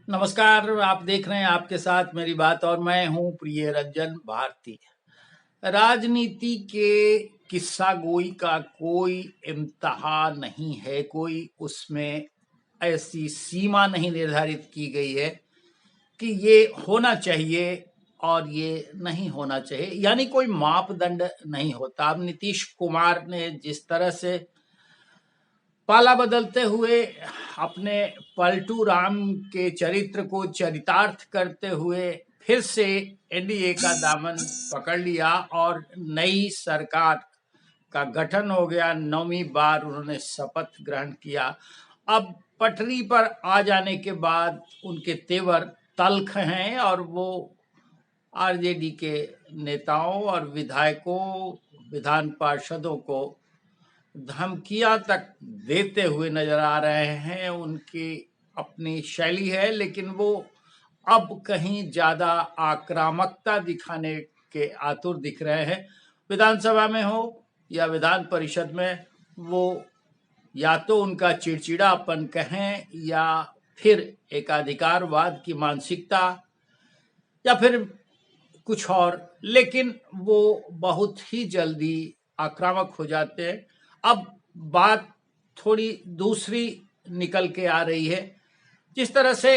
नमस्कार। आप देख रहे हैं आपके साथ मेरी बात और मैं हूं प्रिय रंजन भारती। राजनीति के किस्सा गोई का कोई इम्तिहान नहीं है, कोई उसमें ऐसी सीमा नहीं निर्धारित की गई है कि ये होना चाहिए और ये नहीं होना चाहिए, यानी कोई मापदंड नहीं होता। अब नीतीश कुमार ने जिस तरह से पाला बदलते हुए अपने पलटू राम के चरित्र को चरितार्थ करते हुए फिर से एनडीए का दामन पकड़ लिया और नई सरकार का गठन हो गया। 9वीं बार उन्होंने शपथ ग्रहण किया। अब पटरी पर आ जाने के बाद उनके तेवर तल्ख हैं और वो आरजेडी के नेताओं और विधायकों, विधान पार्षदों को धमकियां तक देते हुए नजर आ रहे हैं। उनकी अपनी शैली है, लेकिन वो अब कहीं ज्यादा आक्रामकता दिखाने के आतुर दिख रहे हैं। विधानसभा में हो या विधान परिषद में, वो या तो उनका चिड़चिड़ापन कहें या फिर एकाधिकारवाद की मानसिकता या फिर कुछ और, लेकिन वो बहुत ही जल्दी आक्रामक हो जाते हैं। अब बात थोड़ी दूसरी निकल के आ रही है। जिस तरह से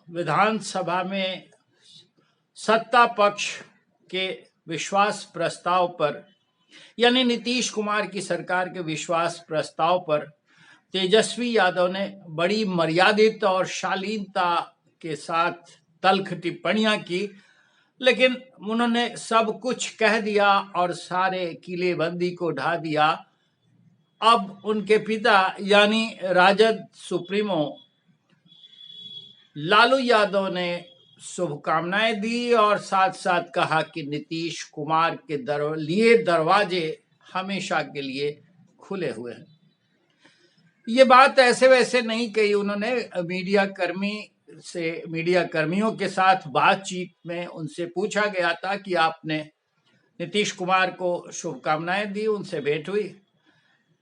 विधानसभा में सत्ता पक्ष के विश्वास प्रस्ताव पर, यानी नीतीश कुमार की सरकार के विश्वास प्रस्ताव पर तेजस्वी यादव ने बड़ी मर्यादित और शालीनता के साथ तल्ख टिप्पणियां की, लेकिन उन्होंने सब कुछ कह दिया और सारे किलेबंदी को ढा दिया। अब उनके पिता यानी राजद सुप्रीमो लालू यादव ने शुभकामनाएं दी और साथ साथ कहा कि नीतीश कुमार के लिए दरवाजे हमेशा के लिए खुले हुए हैं। ये बात ऐसे वैसे नहीं कही उन्होंने। मीडिया कर्मियों के साथ बातचीत में उनसे पूछा गया था कि आपने नीतीश कुमार को शुभकामनाएं दी, उनसे भेंट हुई।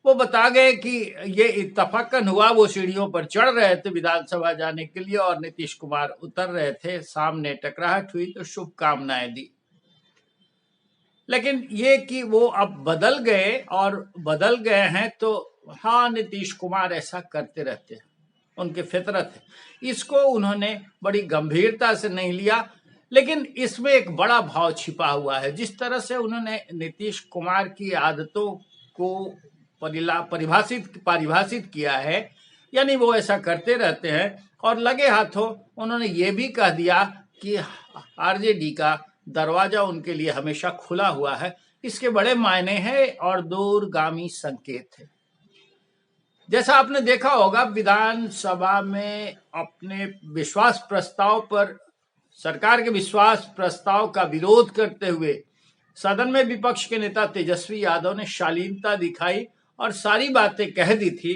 वो बता गए कि ये इत्तफाकन हुआ, वो सीढ़ियों पर चढ़ रहे थे विधानसभा जाने के लिए और नीतीश कुमार उतर रहे थे, सामने टकराहट हुई तो शुभकामनाएं दी। लेकिन ये कि वो अब बदल गए और बदल गए हैं, तो हाँ, नीतीश कुमार ऐसा करते रहते हैं, उनकी फितरत है। इसको उन्होंने बड़ी गंभीरता से नहीं लिया, लेकिन इसमें एक बड़ा भाव छिपा हुआ है। जिस तरह से उन्होंने नीतीश कुमार की आदतों को परिभाषित किया है, यानी वो ऐसा करते रहते हैं, और लगे हाथों उन्होंने ये भी कह दिया कि आरजेडी का दरवाजा उनके लिए हमेशा खुला हुआ है। इसके बड़े मायने हैं और दूरगामी संकेत है। जैसा आपने देखा होगा, विधानसभा में अपने विश्वास प्रस्ताव पर, सरकार के विश्वास प्रस्ताव का विरोध करते हुए सदन में विपक्ष के नेता तेजस्वी यादव ने शालीनता दिखाई और सारी बातें कह दी थी।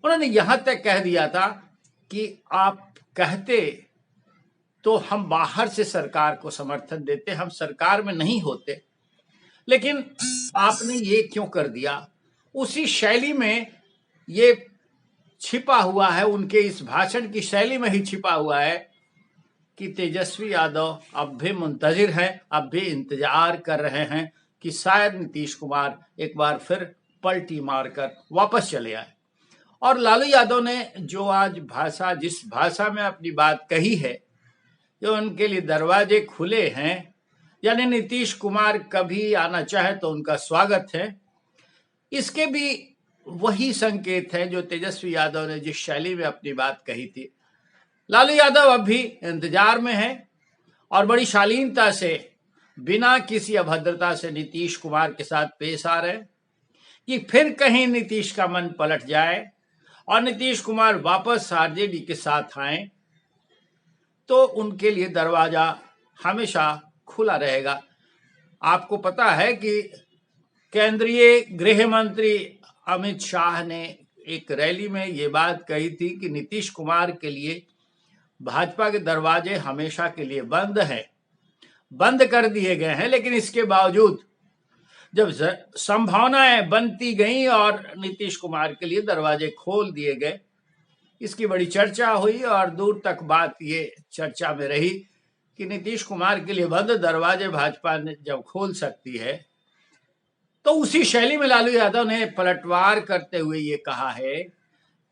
उन्होंने यहां तक कह दिया था कि आप कहते तो हम बाहर से सरकार को समर्थन देते, हम सरकार में नहीं होते, लेकिन आपने ये क्यों कर दिया। उसी शैली में ये छिपा हुआ है, उनके इस भाषण की शैली में ही छिपा हुआ है कि तेजस्वी यादव अब भी मुंतजिर हैं, अब भी इंतजार कर रहे हैं कि शायद नीतीश कुमार एक बार फिर पलटी मारकर वापस चले आए। और लालू यादव ने जो आज जिस भाषा में अपनी बात कही है, जो उनके लिए दरवाजे खुले हैं, यानी नीतीश कुमार कभी आना चाहे तो उनका स्वागत है, इसके भी वही संकेत है जो तेजस्वी यादव ने जिस शैली में अपनी बात कही थी। लालू यादव अब भी इंतजार में है और बड़ी शालीनता से, बिना किसी अभद्रता से नीतीश कुमार के साथ पेश आ रहे हैं कि फिर कहीं नीतीश का मन पलट जाए और नीतीश कुमार वापस आरजेडी के साथ आए तो उनके लिए दरवाजा हमेशा खुला रहेगा। आपको पता है कि केंद्रीय गृह मंत्री अमित शाह ने एक रैली में ये बात कही थी कि नीतीश कुमार के लिए भाजपा के दरवाजे हमेशा के लिए बंद कर दिए गए हैं। लेकिन इसके बावजूद जब संभावनाएं बनती गईं और नीतीश कुमार के लिए दरवाजे खोल दिए गए, इसकी बड़ी चर्चा हुई और दूर तक बात ये चर्चा में रही कि नीतीश कुमार के लिए बंद दरवाजे भाजपा ने जब खोल सकती है, तो उसी शैली में लालू यादव ने पलटवार करते हुए ये कहा है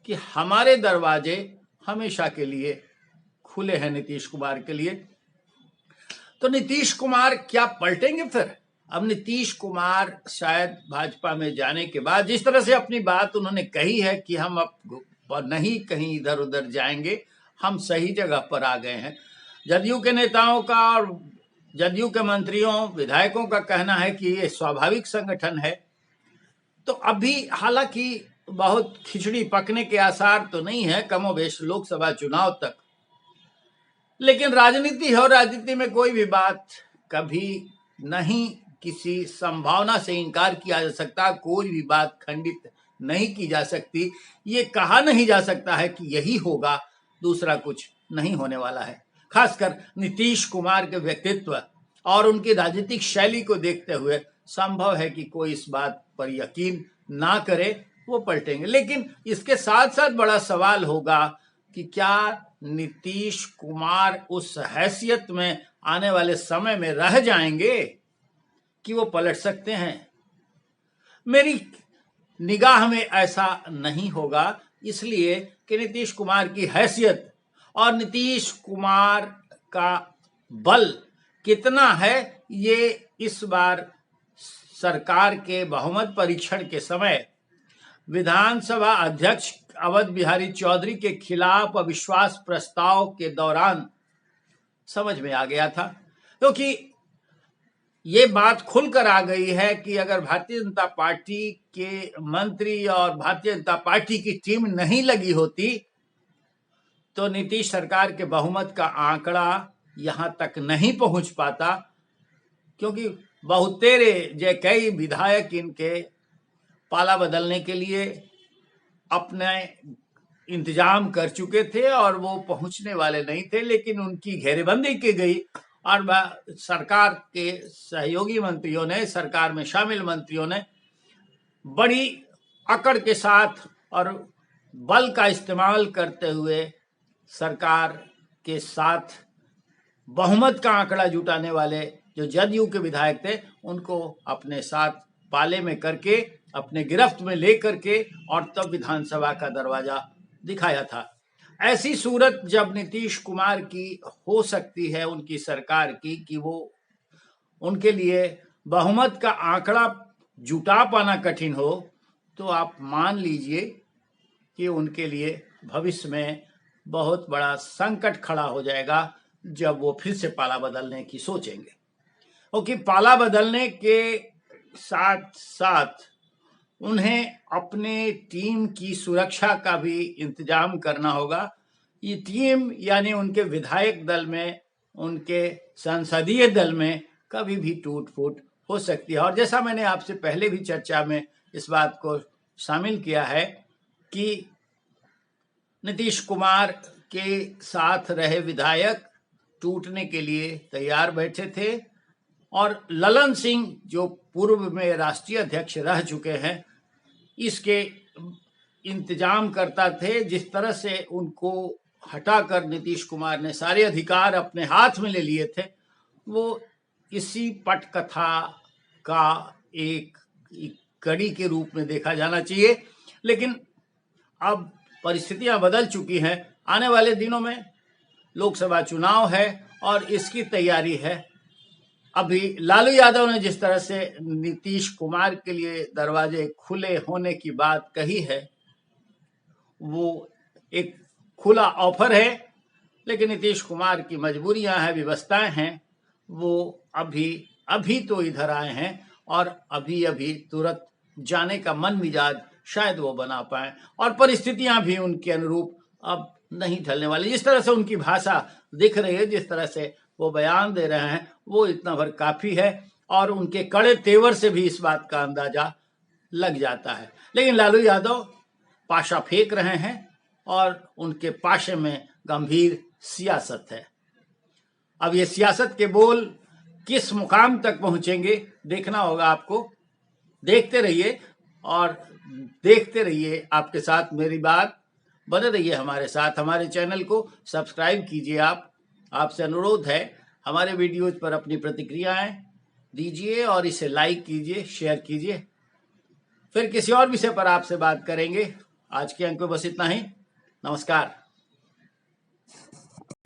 कि हमारे दरवाजे हमेशा के लिए खुले हैं नीतीश कुमार के लिए। तो नीतीश कुमार क्या पलटेंगे फिर? अब नीतीश कुमार शायद भाजपा में जाने के बाद जिस तरह से अपनी बात उन्होंने कही है कि हम अब नहीं कहीं इधर उधर जाएंगे, हम सही जगह पर आ गए हैं। जदयू के नेताओं का और जदयू के मंत्रियों विधायकों का कहना है कि ये स्वाभाविक संगठन है। तो अभी हालांकि बहुत खिचड़ी पकने के आसार तो नहीं है, कमोबेश लोकसभा चुनाव तक, लेकिन राजनीति है और राजनीति में कोई भी बात कभी नहीं किसी संभावना से इनकार किया जा सकता, कोई भी बात खंडित नहीं की जा सकती। ये कहा नहीं जा सकता है कि यही होगा, दूसरा कुछ नहीं होने वाला है। खासकर नीतीश कुमार के व्यक्तित्व और उनकी राजनीतिक शैली को देखते हुए संभव है कि कोई इस बात पर यकीन ना करे, वो पलटेंगे। लेकिन इसके साथ साथ बड़ा सवाल होगा कि क्या नीतीश कुमार उस हैसियत में आने वाले समय में रह जाएंगे कि वो पलट सकते हैं? मेरी निगाह में ऐसा नहीं होगा, इसलिए कि नीतीश कुमार की हैसियत और नीतीश कुमार का बल कितना है, ये इस बार सरकार के बहुमत परीक्षण के समय विधानसभा अध्यक्ष अवध बिहारी चौधरी के खिलाफ अविश्वास प्रस्ताव के दौरान समझ में आ गया था, क्योंकि ये बात खुलकर आ गई है कि अगर भारतीय जनता पार्टी के मंत्री और भारतीय जनता पार्टी की टीम नहीं लगी होती तो नीतीश सरकार के बहुमत का आंकड़ा यहां तक नहीं पहुंच पाता, क्योंकि बहुतेरे जो कई विधायक इनके पाला बदलने के लिए अपने इंतजाम कर चुके थे और वो पहुंचने वाले नहीं थे, लेकिन उनकी घेरेबंदी की गई और सरकार के सहयोगी मंत्रियों ने, सरकार में शामिल मंत्रियों ने बड़ी अकड़ के साथ और बल का इस्तेमाल करते हुए सरकार के साथ बहुमत का आंकड़ा जुटाने वाले जो जदयू के विधायक थे उनको अपने साथ पाले में करके, अपने गिरफ्त में लेकर के और तब विधानसभा का दरवाजा दिखाया था। ऐसी सूरत जब नीतीश कुमार की हो सकती है, उनकी सरकार की, कि वो उनके लिए बहुमत का आंकड़ा जुटा पाना कठिन हो, तो आप मान लीजिए कि उनके लिए भविष्य में बहुत बड़ा संकट खड़ा हो जाएगा जब वो फिर से पाला बदलने की सोचेंगे। क्योंकि पाला बदलने के साथ साथ उन्हें अपने टीम की सुरक्षा का भी इंतजाम करना होगा। ये टीम यानी उनके विधायक दल में, उनके संसदीय दल में कभी भी टूट फूट हो सकती है। और जैसा मैंने आपसे पहले भी चर्चा में इस बात को शामिल किया है कि नीतीश कुमार के साथ रहे विधायक टूटने के लिए तैयार बैठे थे और ललन सिंह जो पूर्व में राष्ट्रीय अध्यक्ष रह चुके हैं, इसके इंतजाम करता थे। जिस तरह से उनको हटाकर नीतीश कुमार ने सारे अधिकार अपने हाथ में ले लिए थे, वो इसी पटकथा का एक कड़ी के रूप में देखा जाना चाहिए। लेकिन अब परिस्थितियां बदल चुकी हैं। आने वाले दिनों में लोकसभा चुनाव है और इसकी तैयारी है। अभी लालू यादव ने जिस तरह से नीतीश कुमार के लिए दरवाजे खुले होने की बात कही है, वो एक खुला ऑफर है, लेकिन नीतीश कुमार की मजबूरियां हैं, व्यवस्थाएं हैं। वो अभी तो इधर आए हैं और अभी तुरंत जाने का मन मिजाज शायद वो बना पाए, और परिस्थितियां भी उनके अनुरूप अब नहीं ढलने वाली। जिस तरह से उनकी भाषा दिख रही है, जिस तरह से वो बयान दे रहे हैं, वो इतना भर काफी है और उनके कड़े तेवर से भी इस बात का अंदाजा लग जाता है। लेकिन लालू यादव पाशा फेंक रहे हैं और उनके पाशे में गंभीर सियासत है। अब ये सियासत के बोल किस मुकाम तक पहुंचेंगे देखना होगा आपको। देखते रहिए और देखते रहिए आपके साथ मेरी बात बने रहिए हमारे साथ, हमारे चैनल को सब्सक्राइब कीजिए। आपसे अनुरोध है, हमारे वीडियोज पर अपनी प्रतिक्रियाएं दीजिए और इसे लाइक कीजिए, शेयर कीजिए। फिर किसी और विषय पर आपसे बात करेंगे। आज के अंक में बस इतना ही। नमस्कार।